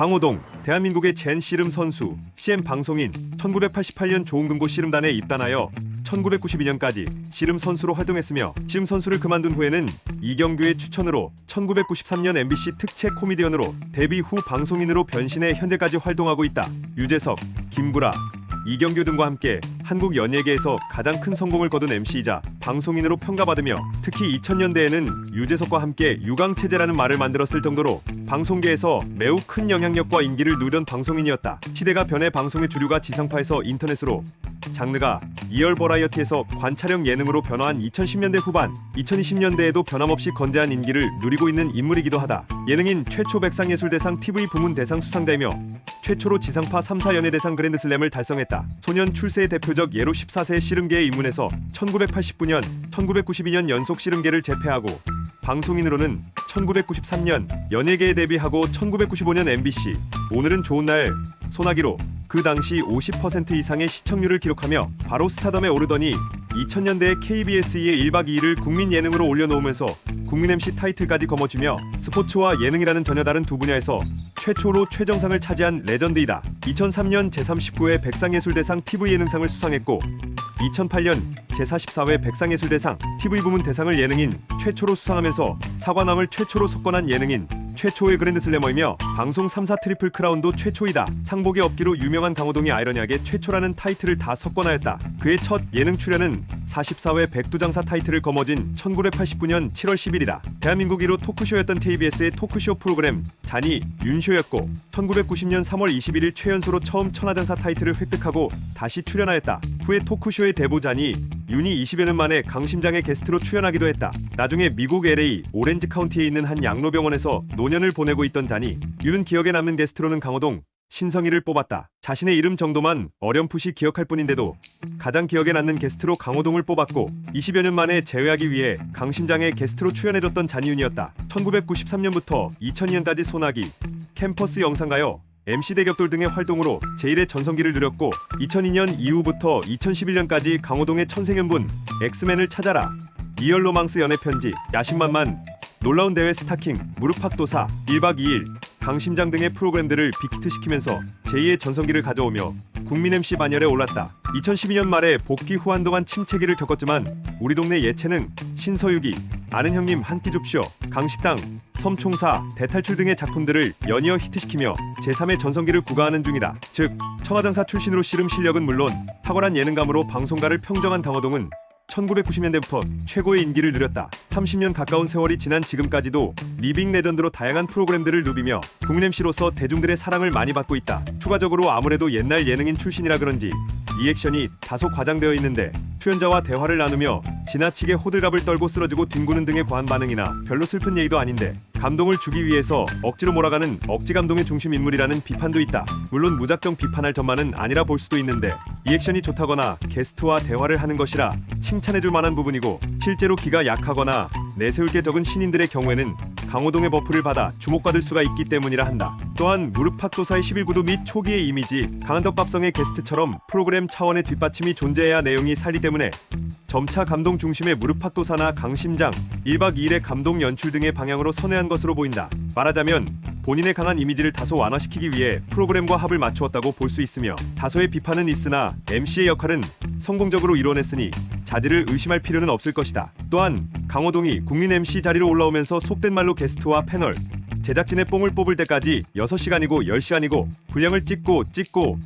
강호동, 대한민국의 젠 씨름 선수, CM 방송인, 1988년 조은금고 씨름단에 입단하여 1992년까지 씨름 선수로 활동했으며 씨름 선수를 그만둔 후에는 이경규의 추천으로 1993년 MBC 특채 코미디언으로 데뷔 후 방송인으로 변신해 현재까지 활동하고 있다. 유재석, 김구라, 이경규 등과 함께 한국 연예계에서 가장 큰 성공을 거둔 MC이자 방송인으로 평가받으며 특히 2000년대에는 유재석과 함께 유광체제라는 말을 만들었을 정도로 방송계에서 매우 큰 영향력과 인기를 누리던 방송인이었다. 시대가 변해 방송의 주류가 지상파에서 인터넷으로, 장르가 리얼 버라이어티에서 관찰형 예능으로 변화한 2010년대 후반, 2020년대에도 변함없이 건재한 인기를 누리고 있는 인물이기도 하다. 예능인 최초 백상예술대상 TV 부문 대상 수상자이며 최초로 지상파 3사 연예대상 그랜드슬램을 달성했다. 소년 출세의 대표적 예로 14세의 씨름계에 입문해서 1989년, 1992년 연속 씨름계를 제패하고 방송인으로는 1993년 연예계에 데뷔하고 1995년 MBC 오늘은 좋은 날 소나기로 그 당시 50% 이상의 시청률을 기록하며 바로 스타덤에 오르더니 2000년대에 KBS의 1박 2일을 국민 예능으로 올려놓으면서 국민 MC 타이틀까지 거머쥐며 스포츠와 예능이라는 전혀 다른 두 분야에서 최초로 최정상을 차지한 레전드이다. 2003년 제39회 백상예술대상 TV 예능상을 수상했고 2008년 제44회 백상예술대상 TV 부문 대상을 예능인 최초로 수상하면서 사관왕을 최초로 석권한 예능인 최초의 그랜드슬래머이며 방송 3사 트리플 크라운도 최초이다. 상복이 없기로 유명한 강호동이 아이러니하게 최초라는 타이틀을 다 석권하였다. 그의 첫 예능 출연은 44회 백두장사 타이틀을 거머쥔 1989년 7월 10일이다. 대한민국 1호 토크쇼였던 KBS의 토크쇼 프로그램 잔이 윤쇼였고 1990년 3월 21일 최연소로 처음 천하장사 타이틀을 획득하고 다시 출연하였다. 후에 토크쇼의 대부 잔이 윤이 20여 년 만에 강심장의 게스트로 출연하기도 했다. 나중에 미국 LA 오렌지 카운티에 있는 한 양로병원에서 노년을 보내고 있던 잔이 윤은 기억에 남는 게스트로는 강호동, 신성희를 뽑았다. 자신의 이름 정도만 어렴풋이 기억할 뿐인데도 가장 기억에 남는 게스트로 강호동을 뽑았고 20여 년 만에 재회하기 위해 강심장의 게스트로 출연해줬던 잔이윤이었다. 1993년부터 2002년까지 소나기, 캠퍼스 영상가요, MC 대격돌 등의 활동으로 제1의 전성기를 누렸고 2002년 이후부터 2011년까지 강호동의 천생연분, 엑스맨을 찾아라, 리얼 로망스 연애편지, 야심만만, 놀라운 대회 스타킹, 무릎팍도사, 1박 2일, 강심장 등의 프로그램들을 빅히트시키면서 제2의 전성기를 가져오며 국민 MC 반열에 올랐다. 2012년 말에 복귀 후 한동안 침체기를 겪었지만 우리 동네 예체능, 신서유기, 아는 형님 한 끼 줍쇼, 강식당, 섬총사, 대탈출 등의 작품들을 연이어 히트시키며 제3의 전성기를 구가하는 중이다. 즉, 청와장사 출신으로 씨름 실력은 물론 탁월한 예능감으로 방송가를 평정한 강호동은 1990년대부터 최고의 인기를 누렸다. 30년 가까운 세월이 지난 지금까지도 리빙 레전드로 다양한 프로그램들을 누비며 국민 MC로서 대중들의 사랑을 많이 받고 있다. 추가적으로 아무래도 옛날 예능인 출신이라 그런지 리액션이 다소 과장되어 있는데 출연자와 대화를 나누며 지나치게 호들갑을 떨고 쓰러지고 뒹구는 등의 과한 반응이나 별로 슬픈 얘기도 아닌데 감동을 주기 위해서 억지로 몰아가는 억지 감동의 중심 인물이라는 비판도 있다. 물론 무작정 비판할 전만은 아니라 볼 수도 있는데 리액션이 좋다거나 게스트와 대화를 하는 것이라 칭찬해줄 만한 부분이고 실제로 기가 약하거나 내세울 게 적은 신인들의 경우에는 강호동의 버프를 받아 주목받을 수가 있기 때문이라 한다. 또한 무릎팍도사의 11구도 및 초기의 이미지, 강한 덕밥성의 게스트처럼 프로그램 차원의 뒷받침이 존재해야 내용이 살리 때문에 점차 감동 중심의 무릎팍도사나 강심장, 1박 2일의 감동 연출 등의 방향으로 선회한 것으로 보인다. 말하자면 본인의 강한 이미지를 다소 완화시키기 위해 프로그램과 합을 맞추었다고 볼 수 있으며 다소의 비판은 있으나 MC의 역할은 성공적으로 이뤄냈으니 자질을 의심할 필요는 없을 것이다. 또한 강호동이 국민 MC 자리로 올라오면서 속된 말로 게스트와 패널, 제작진의 뽕을 뽑을 때까지 6시간이고 10시간이고 분량을 찍고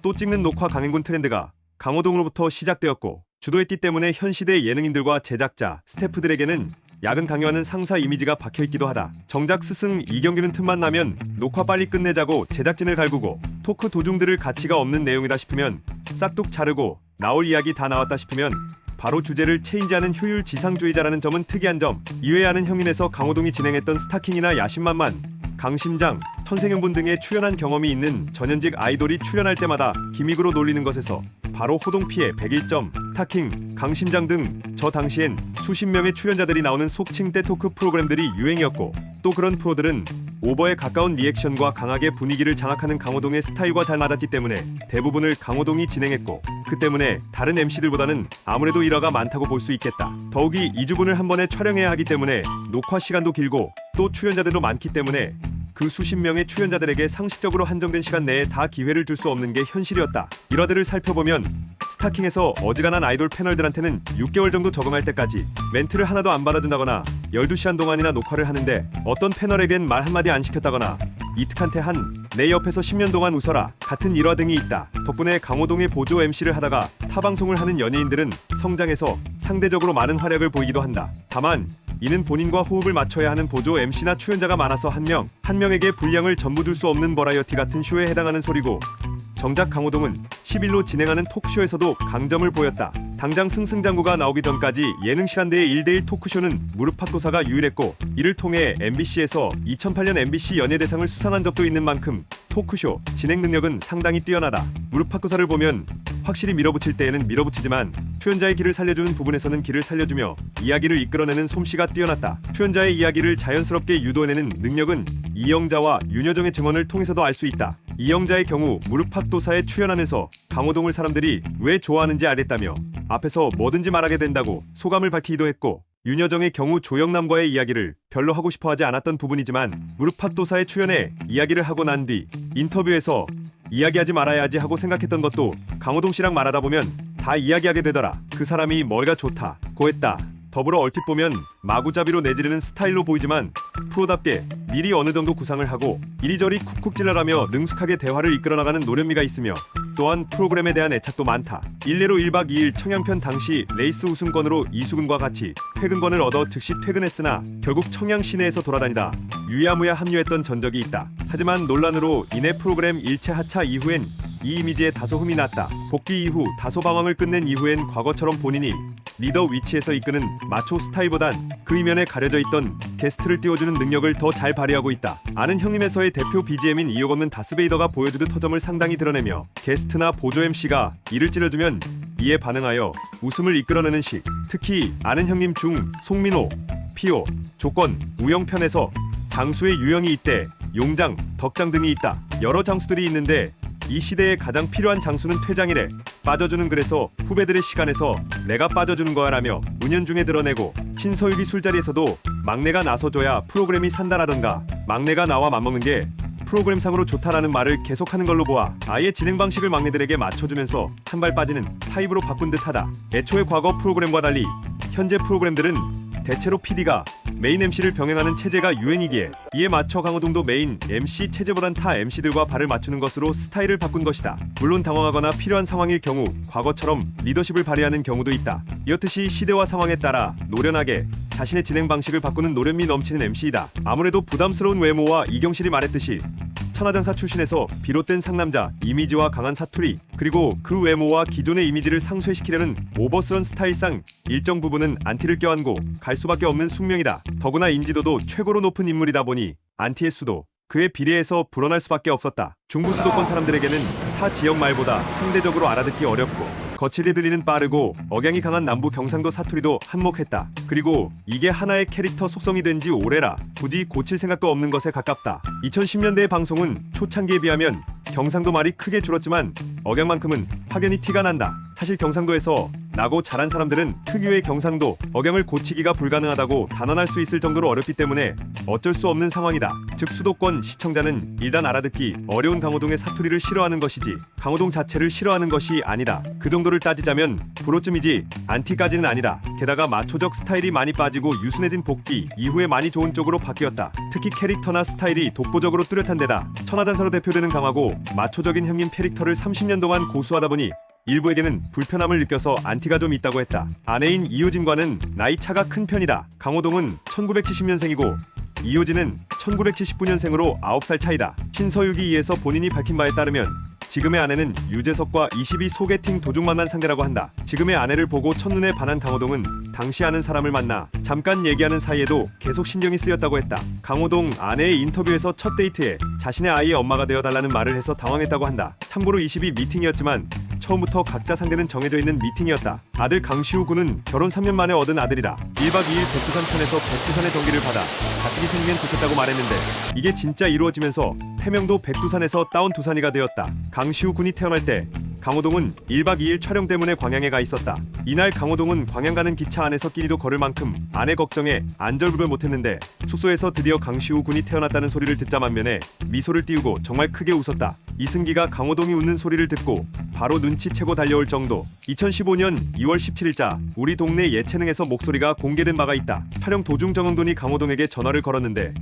또 찍는 녹화 강행군 트렌드가 강호동으로부터 시작되었고 주도했기 때문에 현 시대의 예능인들과 제작자, 스태프들에게는 야근 강요하는 상사 이미지가 박혀있기도 하다. 정작 스승 이경규는 틈만 나면 녹화 빨리 끝내자고 제작진을 갈구고 토크 도중들을 가치가 없는 내용이다 싶으면 싹둑 자르고 나올 이야기 다 나왔다 싶으면 바로 주제를 체인지하는 효율 지상주의자라는 점은 특이한 점. 이외에 아는 형인에서 강호동이 진행했던 스타킹이나 야심만만, 강심장, 천생연분 등에 출연한 경험이 있는 전현직 아이돌이 출연할 때마다 기믹으로 놀리는 것에서 바로 호동피해 101점, 타킹, 강심장 등 저 당시엔 수십 명의 출연자들이 나오는 속칭 떼토크 프로그램들이 유행이었고 또 그런 프로들은 오버에 가까운 리액션과 강하게 분위기를 장악하는 강호동의 스타일과 잘 맞았기 때문에 대부분을 강호동이 진행했고 그 때문에 다른 MC들보다는 아무래도 일화가 많다고 볼 수 있겠다. 더욱이 2주분을 한 번에 촬영해야 하기 때문에 녹화 시간도 길고 또 출연자들도 많기 때문에 그 수십 명의 출연자들에게 상식적으로 한정된 시간 내에 다 기회를 줄 수 없는 게 현실이었다. 일화들을 살펴보면 스타킹에서 어지간한 아이돌 패널들한테는 6개월 정도 적응할 때까지 멘트를 하나도 안 받아준다거나 12시간 동안이나 녹화를 하는데 어떤 패널에겐 말 한마디 안 시켰다거나 이특한테 한 내 옆에서 10년 동안 웃어라 같은 일화 등이 있다. 덕분에 강호동의 보조 MC를 하다가 타방송을 하는 연예인들은 성장해서 상대적으로 많은 활약을 보이기도 한다. 다만 이는 본인과 호흡을 맞춰야 하는 보조 MC나 출연자가 많아서 한 명에게 분량을 전부 줄 수 없는 버라이어티 같은 쇼에 해당하는 소리고, 정작 강호동은 10일로 진행하는 톡쇼에서도 강점을 보였다. 당장 승승장구가 나오기 전까지 예능 시간대의 1대1 토크쇼는 무릎팍도사가 유일했고, 이를 통해 MBC에서 2008년 MBC 연예대상을 수상한 적도 있는 만큼 토크쇼 진행 능력은 상당히 뛰어나다. 무릎팍도사를 보면 확실히 밀어붙일 때에는 밀어붙이지만 출연자의 길을 살려주는 부분에서는 길을 살려주며 이야기를 이끌어내는 솜씨가 뛰어났다. 출연자의 이야기를 자연스럽게 유도해내는 능력은 이영자와 윤여정의 증언을 통해서도 알 수 있다. 이영자의 경우 무릎팍도사에 출연하면서 강호동을 사람들이 왜 좋아하는지 알겠다며 앞에서 뭐든지 말하게 된다고 소감을 밝히기도 했고, 윤여정의 경우 조영남과의 이야기를 별로 하고 싶어하지 않았던 부분이지만 무릎팍도사에 출연해 이야기를 하고 난 뒤 인터뷰에서 이야기하지 말아야지 하고 생각했던 것도 강호동 씨랑 말하다 보면 다 이야기하게 되더라. 그 사람이 뭘가 좋다 고했다. 더불어 얼핏 보면 마구잡이로 내지르는 스타일로 보이지만 프로답게 미리 어느 정도 구상을 하고 이리저리 쿡쿡 찔러라며 능숙하게 대화를 이끌어나가는 노련미가 있으며, 또한 프로그램에 대한 애착도 많다. 일례로 1박 2일 청양편 당시 레이스 우승권으로 이수근과 같이 퇴근권을 얻어 즉시 퇴근했으나 결국 청양 시내에서 돌아다니다 유야무야 합류했던 전적이 있다. 하지만 논란으로 인해 프로그램 일체 하차 이후엔 이 이미지에 다소 흠이 났다. 복귀 이후 다소 방황을 끝낸 이후엔 과거처럼 본인이 리더 위치에서 이끄는 마초 스타일보단 그 이면에 가려져 있던 게스트를 띄워주는 능력을 더 잘 발휘하고 있다. 아는 형님에서의 대표 BGM인 이역 없는 다스베이더가 보여주듯 허점을 상당히 드러내며 게스트나 보조 MC가 이를 찔러주면 이에 반응하여 웃음을 이끌어내는 식. 특히 아는 형님 중 송민호, 피오, 조건, 우영편에서 장수의 유형이 있대 용장, 덕장 등이 있다. 여러 장수들이 있는데 이 시대에 가장 필요한 장수는 퇴장이래. 빠져주는, 그래서 후배들의 시간에서 내가 빠져주는 거야 라며 운연중에 드러내고, 신서유기 술자리에서도 막내가 나서줘야 프로그램이 산다라던가 막내가 나와 맞먹는 게 프로그램상으로 좋다라는 말을 계속하는 걸로 보아 아예 진행 방식을 막내들에게 맞춰주면서 한 발 빠지는 타입으로 바꾼 듯하다. 애초에 과거 프로그램과 달리 현재 프로그램들은 대체로 PD가 메인 MC를 병행하는 체제가 유행이기에 이에 맞춰 강호동도 메인 MC 체제보단 타 MC들과 발을 맞추는 것으로 스타일을 바꾼 것이다. 물론 당황하거나 필요한 상황일 경우 과거처럼 리더십을 발휘하는 경우도 있다. 이렇듯이 시대와 상황에 따라 노련하게 자신의 진행 방식을 바꾸는 노련미 넘치는 MC이다. 아무래도 부담스러운 외모와 이경실이 말했듯이 천하장사 출신에서 비롯된 상남자 이미지와 강한 사투리, 그리고 그 외모와 기존의 이미지를 상쇄시키려는 오버스런 스타일상 일정 부분은 안티를 껴안고 갈 수밖에 없는 숙명이다. 더구나 인지도도 최고로 높은 인물이다 보니 안티의 수도 그에 비례해서 불어날 수밖에 없었다. 중부 수도권 사람들에게는 타 지역 말보다 상대적으로 알아듣기 어렵고 거칠게 들리는 빠르고 억양이 강한 남부 경상도 사투리도 한몫했다. 그리고 이게 하나의 캐릭터 속성이 된 지 오래라 굳이 고칠 생각도 없는 것에 가깝다. 2010년대의 방송은 초창기에 비하면 경상도 말이 크게 줄었지만 억양만큼은 확연히 티가 난다. 사실 경상도에서 나고 자란 사람들은 특유의 경상도 억양을 고치기가 불가능하다고 단언할 수 있을 정도로 어렵기 때문에 어쩔 수 없는 상황이다. 즉 수도권 시청자는 일단 알아듣기 어려운 강호동의 사투리를 싫어하는 것이지 강호동 자체를 싫어하는 것이 아니다. 그 정도를 따지자면 불호쯤이지 안티까지는 아니다. 게다가 마초적 스타일이 많이 빠지고 유순해진 복귀 이후에 많이 좋은 쪽으로 바뀌었다. 특히 캐릭터나 스타일이 독보적으로 뚜렷한 데다 천하단사로 대표되는 강하고 마초적인 형님 캐릭터를 30년 동안 고수하다 보니 일부에게는 불편함을 느껴서 안티가 좀 있다고 했다. 아내인 이효진과는 나이 차가 큰 편이다. 강호동은 1970년생이고 이효진은 1979년생으로 9살 차이다. 신서유기에서 본인이 밝힌 바에 따르면 지금의 아내는 유재석과 22 소개팅 도중 만난 상대라고 한다. 지금의 아내를 보고 첫눈에 반한 강호동은 당시 아는 사람을 만나 잠깐 얘기하는 사이에도 계속 신경이 쓰였다고 했다. 강호동 아내의 인터뷰에서 첫 데이트에 자신의 아이의 엄마가 되어달라는 말을 해서 당황했다고 한다. 참고로 22 미팅이었지만 처음부터 각자 상대는 정해져 있는 미팅이었다. 아들 강시우 군은 결혼 3년 만에 얻은 아들이다. 1박 2일 백두산 편에서 백두산의 전기를 받아 자식이 생기면 좋겠다고 말했는데 이게 진짜 이루어지면서 태명도 백두산에서 따온 두산이가 되었다. 강시우 군이 태어날 때 강호동은 1박 2일 촬영 때문에 광양에 가 있었다. 이날 강호동은 광양 가는 기차 안에서 끼니도 거를 만큼 아내 걱정에 안절부절 못했는데 숙소에서 드디어 강시우 군이 태어났다는 소리를 듣자만면에 미소를 띄우고 정말 크게 웃었다. 이승기가 강호동이 웃는 소리를 듣고 바로 눈치채고 달려올 정도. 2015년 2월 17일자 우리 동네 예체능에서 목소리가 공개된 바가 있다. 촬영 도중 정은돈이 강호동에게 전화를 걸었는데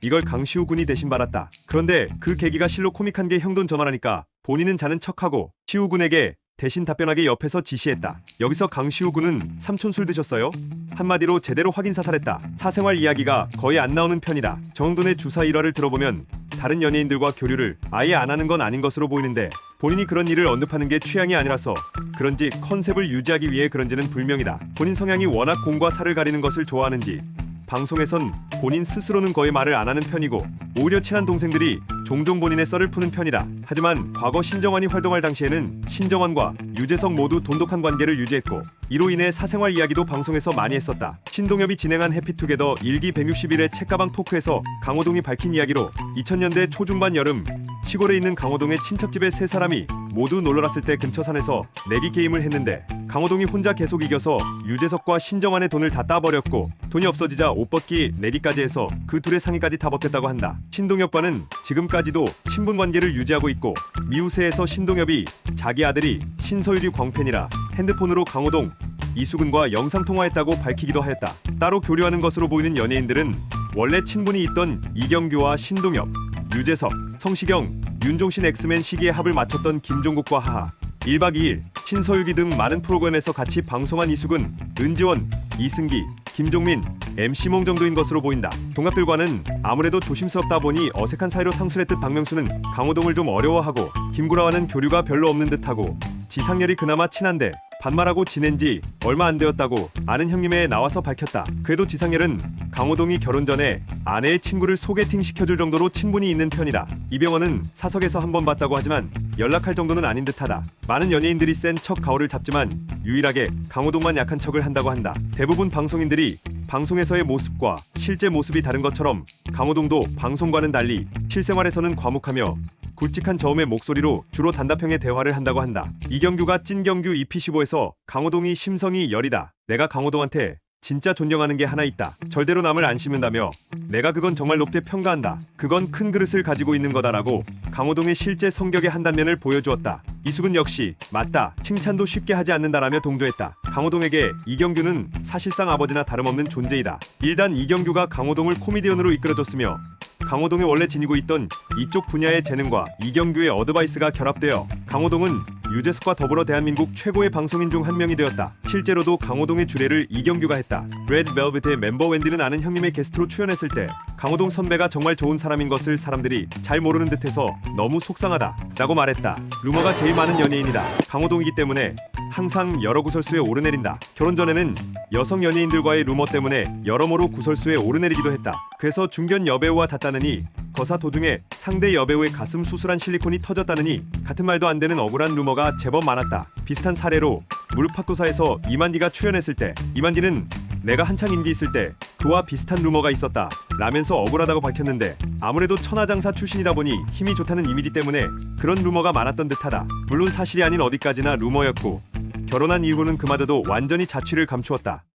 이걸 강시우 군이 대신 받았다. 그런데 그 계기가 실로 코믹한 게 형돈 전화라니까 본인은 자는 척하고 시우 군에게 대신 답변하게 옆에서 지시했다. 여기서 강시우 군은 삼촌 술 드셨어요? 한마디로 제대로 확인 사살했다. 사생활 이야기가 거의 안 나오는 편이다. 정은돈의 주사 일화를 들어보면 다른 연예인들과 교류를 아예 안 하는 건 아닌 것으로 보이는데 본인이 그런 일을 언급하는 게 취향이 아니라서 그런지 컨셉을 유지하기 위해 그런지는 불명이다. 본인 성향이 워낙 공과 사를 가리는 것을 좋아하는지 방송에선 본인 스스로는 거의 말을 안 하는 편이고 오히려 친한 동생들이 종종 본인의 썰을 푸는 편이다. 하지만 과거 신정환이 활동할 당시에는 신정환과 유재석 모두 돈독한 관계를 유지했고 이로 인해 사생활 이야기도 방송에서 많이 했었다. 신동엽이 진행한 해피투게더 1기 161회 책가방 토크에서 강호동이 밝힌 이야기로 2000년대 초중반 여름 시골에 있는 강호동의 친척집에 세 사람이 모두 놀러갔을 때 근처 산에서 내기 게임을 했는데 강호동이 혼자 계속 이겨서 유재석과 신정환의 돈을 다 따버렸고 돈이 없어지자 옷 벗기 내기까지 해서 그 둘의 상의까지 다 벗겼다고 한다. 신동엽과는 지금까지도 친분 관계를 유지하고 있고 미우새에서 신동엽이 자기 아들이 신서유리 광팬이라 핸드폰으로 강호동, 이수근과 영상통화했다고 밝히기도 하였다. 따로 교류하는 것으로 보이는 연예인들은 원래 친분이 있던 이경규와 신동엽, 유재석, 성시경, 윤종신 엑스맨 시기에 합을 맞췄던 김종국과 하하, 1박 2일, 신서유기 등 많은 프로그램에서 같이 방송한 이수근, 은지원, 이승기, 김종민, MC몽 정도인 것으로 보인다. 동갑들과는 아무래도 조심스럽다 보니 어색한 사이로 상술했듯 박명수는 강호동을 좀 어려워하고 김구라와는 교류가 별로 없는 듯하고 지상렬이 그나마 친한데 반말하고 지낸 지 얼마 안 되었다고 아는 형님에 나와서 밝혔다. 그래도 지상렬은 강호동이 결혼 전에 아내의 친구를 소개팅 시켜줄 정도로 친분이 있는 편이다. 이병헌은 사석에서 한 번 봤다고 하지만 연락할 정도는 아닌 듯하다. 많은 연예인들이 센 척 가오를 잡지만 유일하게 강호동만 약한 척을 한다고 한다. 대부분 방송인들이 방송에서의 모습과 실제 모습이 다른 것처럼 강호동도 방송과는 달리 실생활에서는 과묵하며 굵직한 저음의 목소리로 주로 단답형의 대화를 한다고 한다. 이경규가 찐경규 EP15에서 강호동이 심성이 여리다. 내가 강호동한테 진짜 존경하는 게 하나 있다. 절대로 남을 안 씹는다며 내가 그건 정말 높게 평가한다. 그건 큰 그릇을 가지고 있는 거다라고 강호동의 실제 성격의 한 단면을 보여주었다. 이수근 역시 맞다. 칭찬도 쉽게 하지 않는다라며 동조했다. 강호동에게 이경규는 사실상 아버지나 다름없는 존재이다. 일단 이경규가 강호동을 코미디언으로 이끌어줬으며 강호동이 원래 지니고 있던 이쪽 분야의 재능과 이경규의 어드바이스가 결합되어 강호동은 유재석과 더불어 대한민국 최고의 방송인 중 한 명이 되었다. 실제로도 강호동의 주례를 이경규가 했다. 레드벨벳의 멤버 웬디는 아는 형님의 게스트로 출연했을 때 강호동 선배가 정말 좋은 사람인 것을 사람들이 잘 모르는 듯해서 너무 속상하다 라고 말했다. 루머가 제일 많은 연예인이다. 강호동이기 때문에 항상 여러 구설수에 오르내린다. 결혼 전에는 여성 연예인들과의 루머 때문에 여러모로 구설수에 오르내리기도 했다. 그래서 중견 여배우와 잤다느니 거사 도중에 상대 여배우의 가슴 수술한 실리콘이 터졌다느니 같은 말도 안 되는 억울한 루머가 제법 많았다. 비슷한 사례로 무릎팍도사에서 이만디가 출연했을 때 이만디는 내가 한창 인기 있을 때 그와 비슷한 루머가 있었다 라면서 억울하다고 밝혔는데 아무래도 천하장사 출신이다 보니 힘이 좋다는 이미지 때문에 그런 루머가 많았던 듯하다. 물론 사실이 아닌 어디까지나 루머였고 결혼한 이후로는 그마저도 완전히 자취를 감추었다.